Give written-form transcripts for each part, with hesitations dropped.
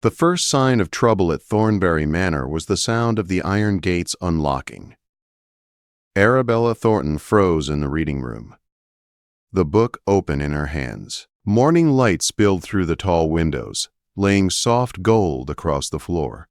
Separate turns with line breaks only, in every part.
The first sign of trouble at Thornbury Manor was the sound of the iron gates unlocking. Arabella Thornton froze in the reading room, the book open in her hands. Morning light spilled through the tall windows, laying soft gold across the floor.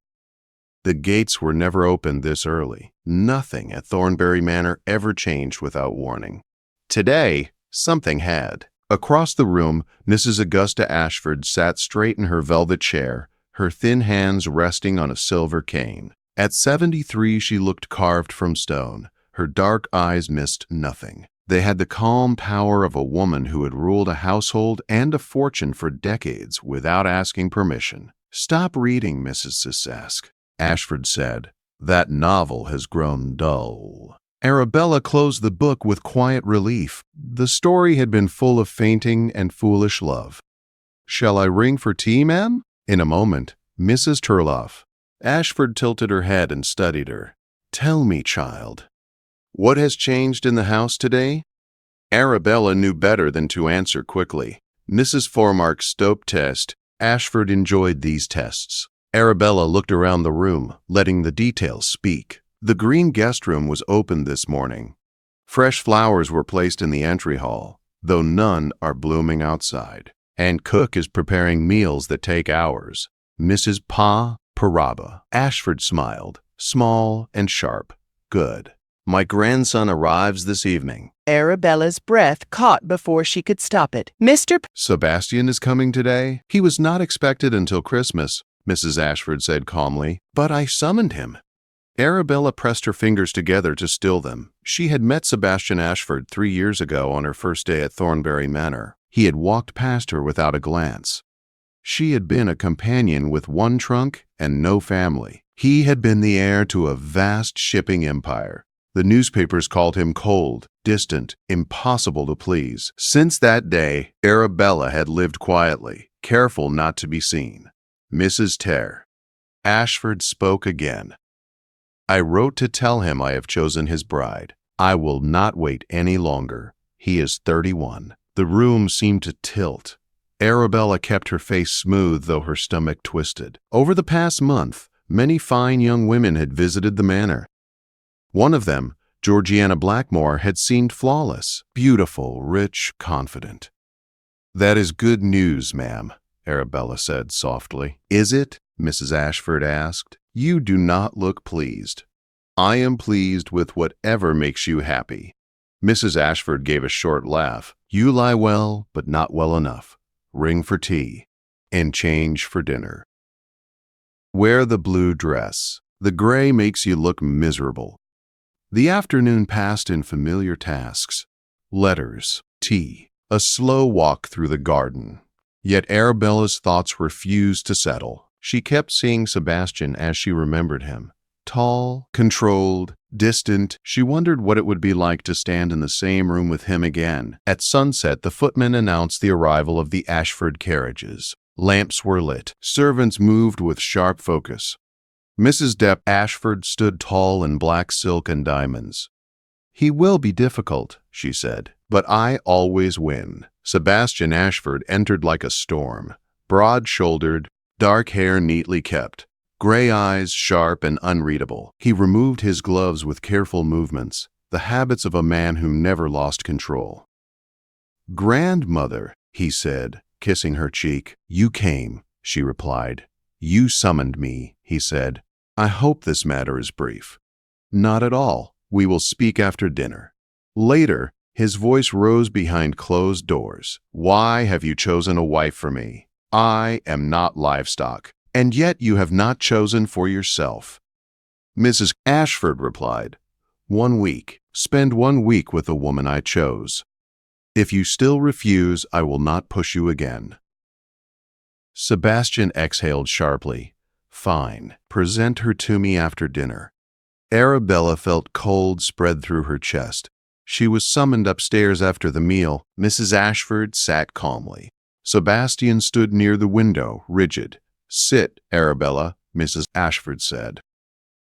The gates were never opened this early. Nothing at Thornbury Manor ever changed without warning. Today, something had. Across the room, Mrs. Augusta Ashford sat straight in her velvet chair, her thin hands resting on a silver cane. At 73, she looked carved from stone. Her dark eyes missed nothing. They had the calm power of a woman who had ruled a household and a fortune for decades without asking permission. "Stop reading, Mrs. Cisask," Ashford said. "That novel has grown dull." Arabella closed the book with quiet relief. The story had been full of fainting and foolish love. "Shall I ring for tea, ma'am?" In a moment, Mrs. Turlough. Ashford tilted her head and studied her. "Tell me, child, what has changed in the house today?" Arabella knew better than to answer quickly. Mrs. Formark's Stope test. Ashford enjoyed these tests. Arabella looked around the room, letting the details speak. The green guest room was opened this morning. Fresh flowers were placed in the entry hall, though none are blooming outside. And cook is preparing meals that take hours. Mrs. Pa Paraba. Ashford smiled, small and sharp. "Good. My grandson arrives this evening."
Arabella's breath caught before she could stop it.
"Sebastian is coming today? He was not expected until Christmas," Mrs. Ashford said calmly. "But I summoned him." Arabella pressed her fingers together to still them. She had met Sebastian Ashford 3 years ago on her first day at Thornbury Manor. He had walked past her without a glance. She had been a companion with one trunk and no family. He had been the heir to a vast shipping empire. The newspapers called him cold, distant, impossible to please. Since that day, Arabella had lived quietly, careful not to be seen. "Mrs. Terr." Ashford spoke again. "I wrote to tell him I have chosen his bride. I will not wait any longer. He is 31. The room seemed to tilt. Arabella kept her face smooth, though her stomach twisted. Over the past month, many fine young women had visited the manor. One of them, Georgiana Blackmore, had seemed flawless, beautiful, rich, confident. "That is good news, ma'am," Arabella said softly. "Is it?" Mrs. Ashford asked. "You do not look pleased." "I am pleased with whatever makes you happy." Mrs. Ashford gave a short laugh. "You lie well, but not well enough. Ring for tea, and change for dinner. Wear the blue dress. The gray makes you look miserable." The afternoon passed in familiar tasks. Letters, tea, a slow walk through the garden. Yet Arabella's thoughts refused to settle. She kept seeing Sebastian as she remembered him. Tall, controlled, distant, she wondered what it would be like to stand in the same room with him again. At sunset, the footman announced the arrival of the Ashford carriages. Lamps were lit. Servants moved with sharp focus. Mrs. Depp Ashford stood tall in black silk and diamonds. "He will be difficult," she said, "but I always win." Sebastian Ashford entered like a storm, broad-shouldered, dark hair neatly kept, gray eyes sharp and unreadable. He removed his gloves with careful movements, the habits of a man who never lost control. "Grandmother," he said, kissing her cheek. "You came," she replied. "You summoned me," he said. "I hope this matter is brief." "Not at all. We will speak after dinner." Later, his voice rose behind closed doors. "Why have you chosen a wife for me? I am not livestock. And yet you have not chosen for yourself." Mrs. Ashford replied, 1 week. Spend 1 week with the woman I chose. If you still refuse, I will not push you again." Sebastian exhaled sharply. "Fine. Present her to me after dinner." Arabella felt cold spread through her chest. She was summoned upstairs after the meal. Mrs. Ashford sat calmly. Sebastian stood near the window, rigid. "Sit, Arabella," Mrs. Ashford said.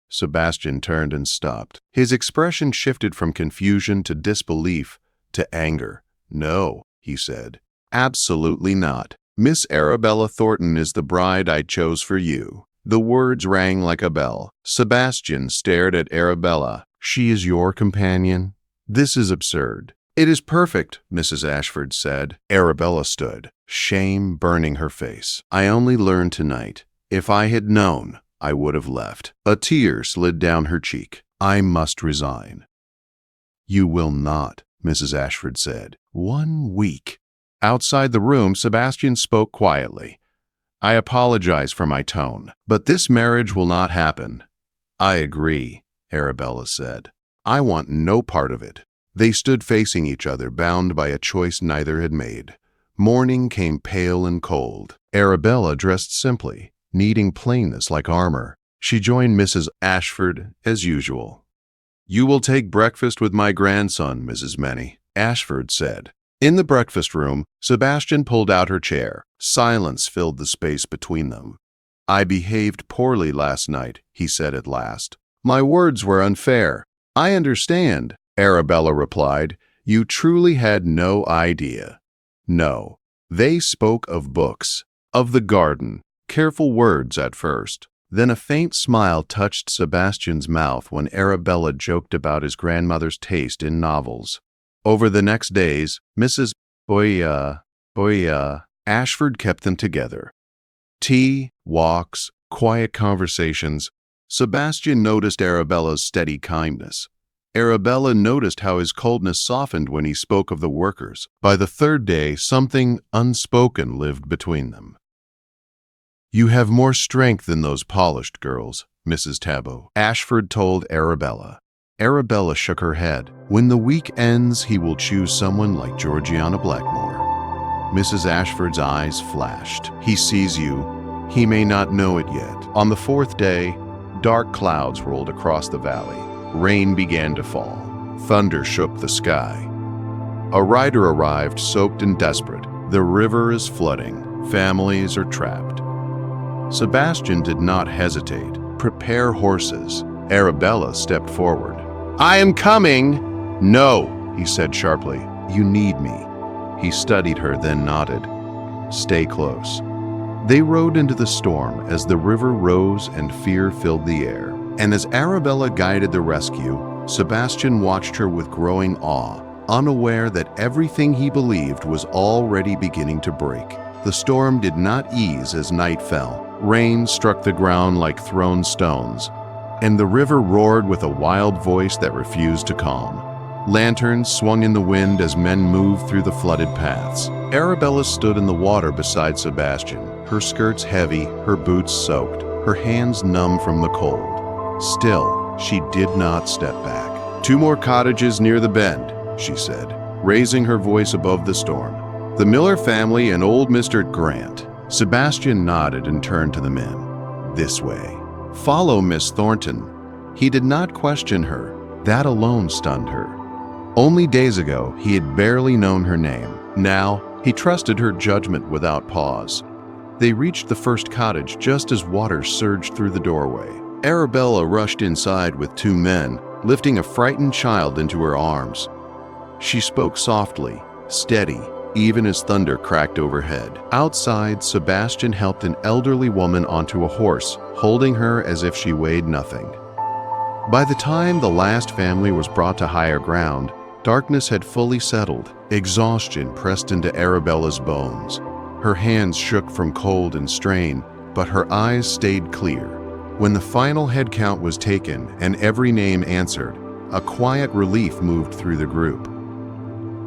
Sebastian turned and stopped. His expression shifted from confusion to disbelief to anger. "No," he said. "Absolutely not." Miss Arabella Thornton is the bride I chose for you." The words rang like a bell. Sebastian stared at Arabella. "She is your companion? This is absurd." "It is perfect," Mrs. Ashford said. Arabella stood, shame burning her face. "I only learned tonight. If I had known, I would have left." A tear slid down her cheek. "I must resign." "You will not," Mrs. Ashford said. 1 week. Outside the room, Sebastian spoke quietly. "I apologize for my tone, but this marriage will not happen." "I agree," Arabella said. "I want no part of it." They stood facing each other, bound by a choice neither had made. Morning came pale and cold. Arabella dressed simply, needing plainness like armor. She joined Mrs. Ashford as usual. "You will take breakfast with my grandson, Mrs. Many," Ashford said. In the breakfast room, Sebastian pulled out her chair. Silence filled the space between them. "I behaved poorly last night," he said at last. "My words were unfair." "I understand," Arabella replied. "You truly had no idea." No. They spoke of books, of the garden, careful words at first. Then a faint smile touched Sebastian's mouth when Arabella joked about his grandmother's taste in novels. Over the next days, Mrs. Ashford kept them together. Tea, walks, quiet conversations. Sebastian noticed Arabella's steady kindness. Arabella noticed how his coldness softened when he spoke of the workers. By the third day, something unspoken lived between them. "You have more strength than those polished girls, Mrs. Tabot," Ashford told Arabella. Arabella shook her head. "When the week ends, he will choose someone like Georgiana Blackmore." Mrs. Ashford's eyes flashed. "He sees you. He may not know it yet." On the fourth day, dark clouds rolled across the valley. Rain began to fall. Thunder shook the sky. A rider arrived, soaked and desperate. The river is flooding. Families are trapped. Sebastian did not hesitate. "Prepare horses." Arabella stepped forward. "I am coming!" "No," he said sharply. "You need me." He studied her, then nodded. "Stay close." They rode into the storm as the river rose and fear filled the air. And as Arabella guided the rescue, Sebastian watched her with growing awe, unaware that everything he believed was already beginning to break. The storm did not ease as night fell. Rain struck the ground like thrown stones, and the river roared with a wild voice that refused to calm. Lanterns swung in the wind as men moved through the flooded paths. Arabella stood in the water beside Sebastian, her skirts heavy, her boots soaked, her hands numb from the cold. Still, she did not step back. "2 more cottages near the bend," she said, raising her voice above the storm. "The Miller family and old Mr. Grant." Sebastian nodded and turned to the men. "This way. Follow Miss Thornton." He did not question her. That alone stunned her. Only days ago, he had barely known her name. Now, he trusted her judgment without pause. They reached the first cottage just as water surged through the doorway. Arabella rushed inside with 2 men, lifting a frightened child into her arms. She spoke softly, steady, even as thunder cracked overhead. Outside, Sebastian helped an elderly woman onto a horse, holding her as if she weighed nothing. By the time the last family was brought to higher ground, darkness had fully settled. Exhaustion pressed into Arabella's bones. Her hands shook from cold and strain, but her eyes stayed clear. When the final head count was taken and every name answered, a quiet relief moved through the group.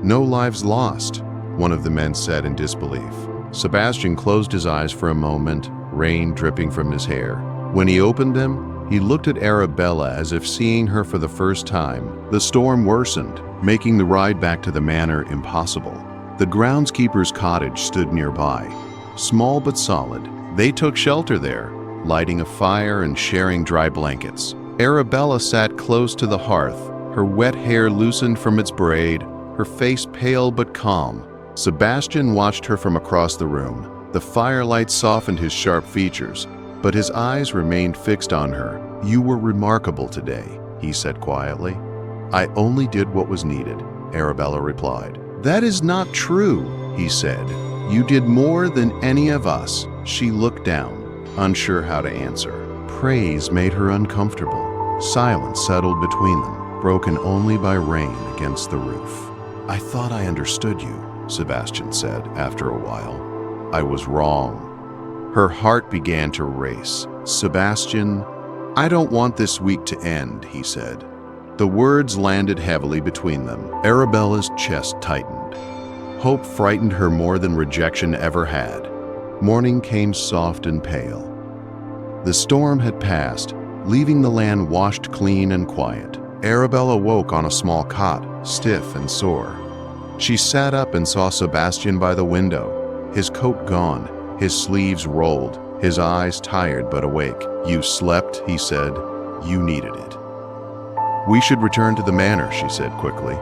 "No lives lost," one of the men said in disbelief. Sebastian closed his eyes for a moment, rain dripping from his hair. When he opened them, he looked at Arabella as if seeing her for the first time. The storm worsened, making the ride back to the manor impossible. The groundskeeper's cottage stood nearby, small but solid. They took shelter there, lighting a fire and sharing dry blankets. Arabella sat close to the hearth, her wet hair loosened from its braid, her face pale but calm. Sebastian watched her from across the room. The firelight softened his sharp features, but his eyes remained fixed on her. "You were remarkable today," he said quietly. "I only did what was needed," Arabella replied. "That is not true," he said. You did more than any of us." She looked down, unsure how to answer. Praise made her uncomfortable. Silence settled between them, broken only by rain against the roof. "I thought I understood you," Sebastian said after a while. "I was wrong." Her heart began to race. "Sebastian, I don't want this week to end," he said. The words landed heavily between them. Arabella's chest tightened. Hope frightened her more than rejection ever had. Morning came soft and pale. The storm had passed, leaving the land washed clean and quiet. Arabella woke on a small cot, stiff and sore. She sat up and saw Sebastian by the window, his coat gone, his sleeves rolled, his eyes tired but awake. "You slept," he said. "You needed it." "We should return to the manor," she said quickly.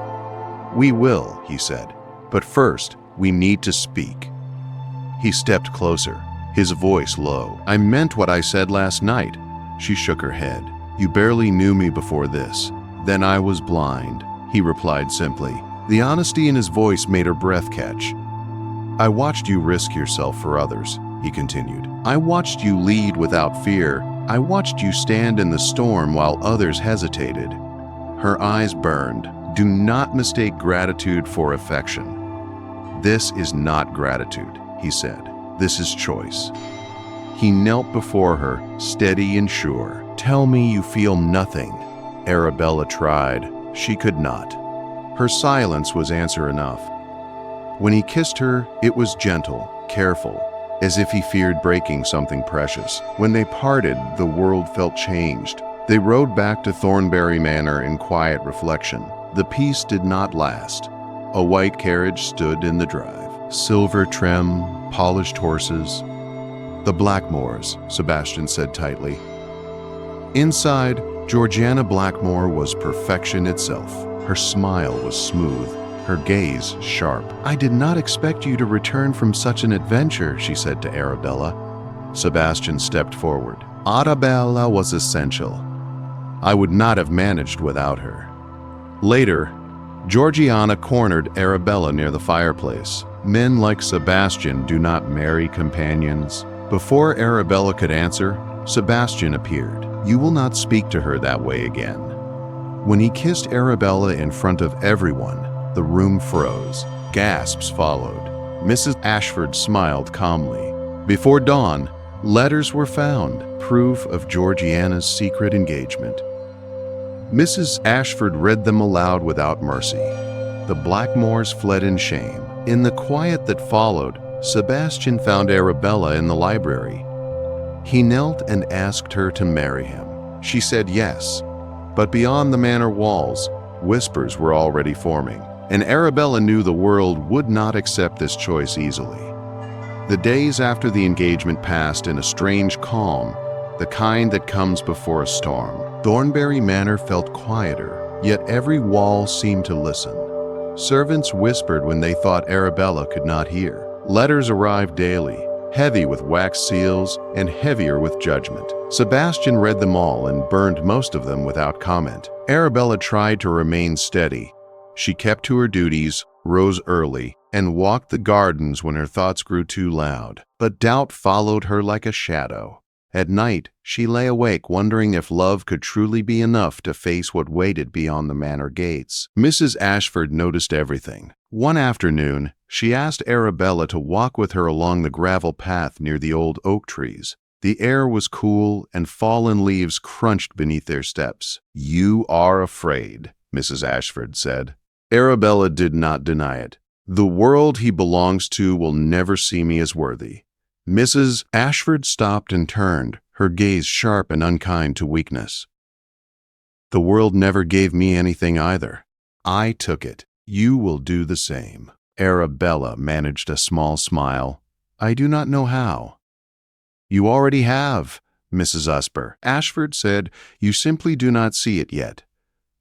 "We will," he said. "But first, we need to speak." He stepped closer, his voice low. "I meant what I said last night." She shook her head. "You barely knew me before this. Then I was blind," he replied simply. The honesty in his voice made her breath catch. "I watched you risk yourself for others," he continued. "I watched you lead without fear. I watched you stand in the storm while others hesitated." Her eyes burned. "Do not mistake gratitude for affection." "This is not gratitude," he said. "This is choice." He knelt before her, steady and sure. "Tell me you feel nothing." Arabella tried. She could not. Her silence was answer enough. When he kissed her, it was gentle, careful, as if he feared breaking something precious. When they parted, the world felt changed. They rode back to Thornbury Manor in quiet reflection. The peace did not last. A white carriage stood in the drive. Silver trim, polished horses. "The Blackmores," Sebastian said tightly. Inside, Georgiana Blackmore was perfection itself. Her smile was smooth, her gaze sharp. "I did not expect you to return from such an adventure," she said to Arabella. Sebastian stepped forward. "Arabella was essential. I would not have managed without her." Later, Georgiana cornered Arabella near the fireplace. Men like Sebastian do not marry companions. Before Arabella could answer, Sebastian appeared. "You will not speak to her that way again." When he kissed Arabella in front of everyone, the room froze. Gasps followed. Mrs. Ashford smiled calmly. Before dawn, letters were found, proof of Georgiana's secret engagement. Mrs. Ashford read them aloud without mercy. The Blackmores fled in shame. In the quiet that followed, Sebastian found Arabella in the library. He knelt and asked her to marry him. She said yes, but beyond the manor walls, whispers were already forming, and Arabella knew the world would not accept this choice easily. The days after the engagement passed in a strange calm, the kind that comes before a storm. Thornbury Manor felt quieter, yet every wall seemed to listen. Servants whispered when they thought Arabella could not hear. Letters arrived daily, heavy with wax seals and heavier with judgment. Sebastian read them all and burned most of them without comment. Arabella tried to remain steady. She kept to her duties, rose early, and walked the gardens when her thoughts grew too loud. But doubt followed her like a shadow. At night, she lay awake wondering if love could truly be enough to face what waited beyond the manor gates. Mrs. Ashford noticed everything. One afternoon, she asked Arabella to walk with her along the gravel path near the old oak trees. The air was cool and fallen leaves crunched beneath their steps. "You are afraid," Mrs. Ashford said. Arabella did not deny it. "The world he belongs to will never see me as worthy." Mrs. Ashford stopped and turned, her gaze sharp and unkind to weakness. "The world never gave me anything either. I took it. You will do the same." Arabella managed a small smile. "I do not know how." "You already have," Mrs. Ashford said. "You simply do not see it yet."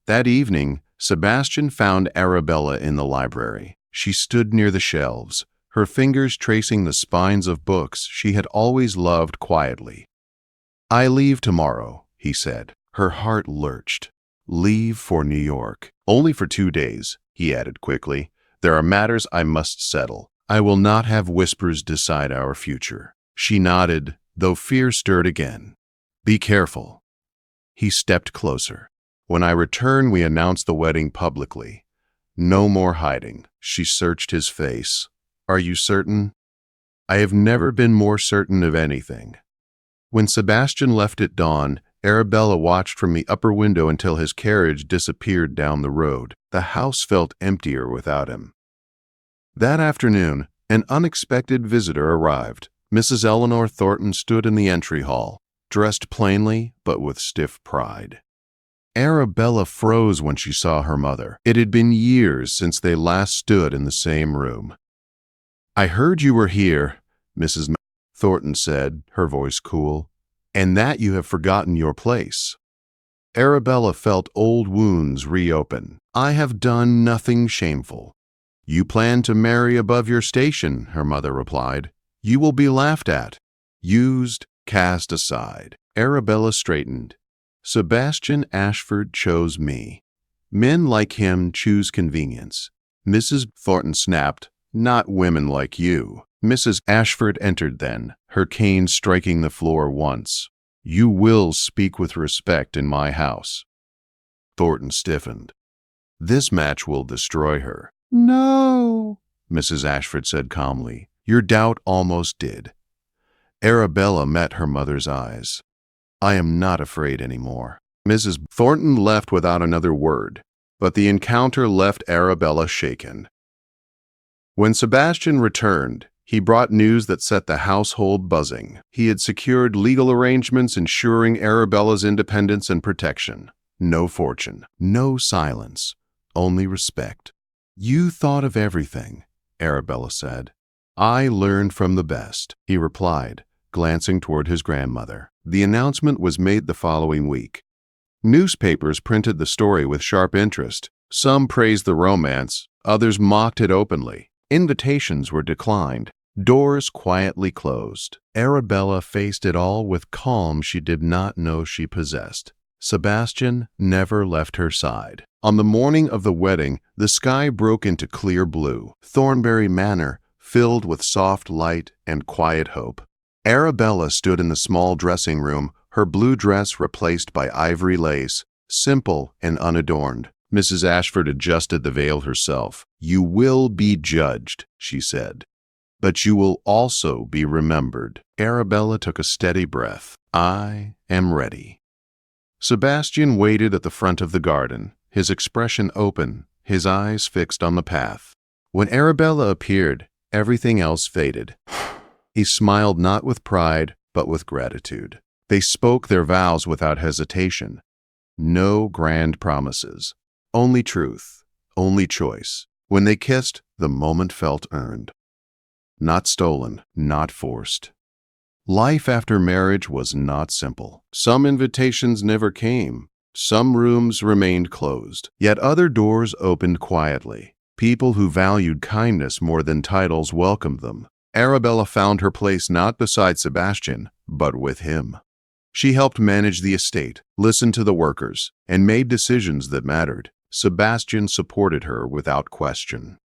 That evening, Sebastian found Arabella in the library. She stood near the shelves, her fingers tracing the spines of books she had always loved quietly. "I leave tomorrow," he said. Her heart lurched. "Leave for New York." "Only for 2 days," he added quickly. "There are matters I must settle. I will not have whispers decide our future. She nodded, though fear stirred again. Be careful. He stepped closer. When I return, we announce the wedding publicly. No more hiding. She searched his face. Are you certain? I have never been more certain of anything. When Sebastian left at dawn, Arabella watched from the upper window until his carriage disappeared down the road. The house felt emptier without him. That afternoon, an unexpected visitor arrived. Mrs. Eleanor Thornton stood in the entry hall, dressed plainly but with stiff pride. Arabella froze when she saw her mother. It had been years since they last stood in the same room. I heard you were here, Mrs. Thornton said, her voice cool, and that you have forgotten your place. Arabella felt old wounds reopen. I have done nothing shameful. You plan to marry above your station, her mother replied. You will be laughed at, used, cast aside. Arabella straightened. Sebastian Ashford chose me. Men like him choose convenience. Mrs. Thornton snapped, not women like you. Mrs. Ashford entered then, her cane striking the floor once. You will speak with respect in my house. Thornton stiffened. This match will destroy her. No, Mrs. Ashford said calmly. Your doubt almost did. Arabella met her mother's eyes. I am not afraid anymore. Mrs. Thornton left without another word, but the encounter left Arabella shaken. When Sebastian returned, he brought news that set the household buzzing. He had secured legal arrangements ensuring Arabella's independence and protection. No fortune, no silence, only respect. You thought of everything, Arabella said. I learned from the best, he replied, glancing toward his grandmother. The announcement was made the following week. Newspapers printed the story with sharp interest. Some praised the romance, others mocked it openly. Invitations were declined. Doors quietly closed. Arabella faced it all with calm she did not know she possessed. Sebastian never left her side. On the morning of the wedding, the sky broke into clear blue. Thornbury Manor filled with soft light and quiet hope. Arabella stood in the small dressing room, her blue dress replaced by ivory lace, simple and unadorned. Mrs. Ashford adjusted the veil herself. You will be judged, she said, but you will also be remembered. Arabella took a steady breath. I am ready. Sebastian waited at the front of the garden, his expression open, his eyes fixed on the path. When Arabella appeared, everything else faded. He smiled not with pride, but with gratitude. They spoke their vows without hesitation. No grand promises. Only truth, only choice. When they kissed, the moment felt earned. Not stolen, not forced. Life after marriage was not simple. Some invitations never came. Some rooms remained closed. Yet other doors opened quietly. People who valued kindness more than titles welcomed them. Arabella found her place not beside Sebastian, but with him. She helped manage the estate, listened to the workers, and made decisions that mattered. Sebastian supported her without question.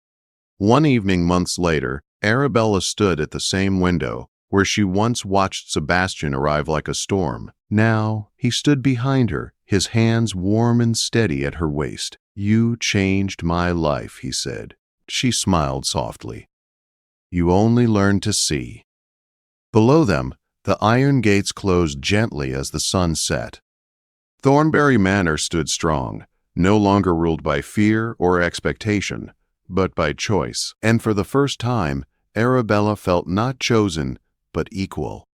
One evening months later, Arabella stood at the same window where she once watched Sebastian arrive like a storm. Now he stood behind her, his hands warm and steady at her waist. You changed my life, he said. She smiled softly. You only learn to see. Below them, the iron gates closed gently as the sun set. Thornbury Manor stood strong, no longer ruled by fear or expectation, but by choice. And for the first time, Arabella felt not chosen, but equal.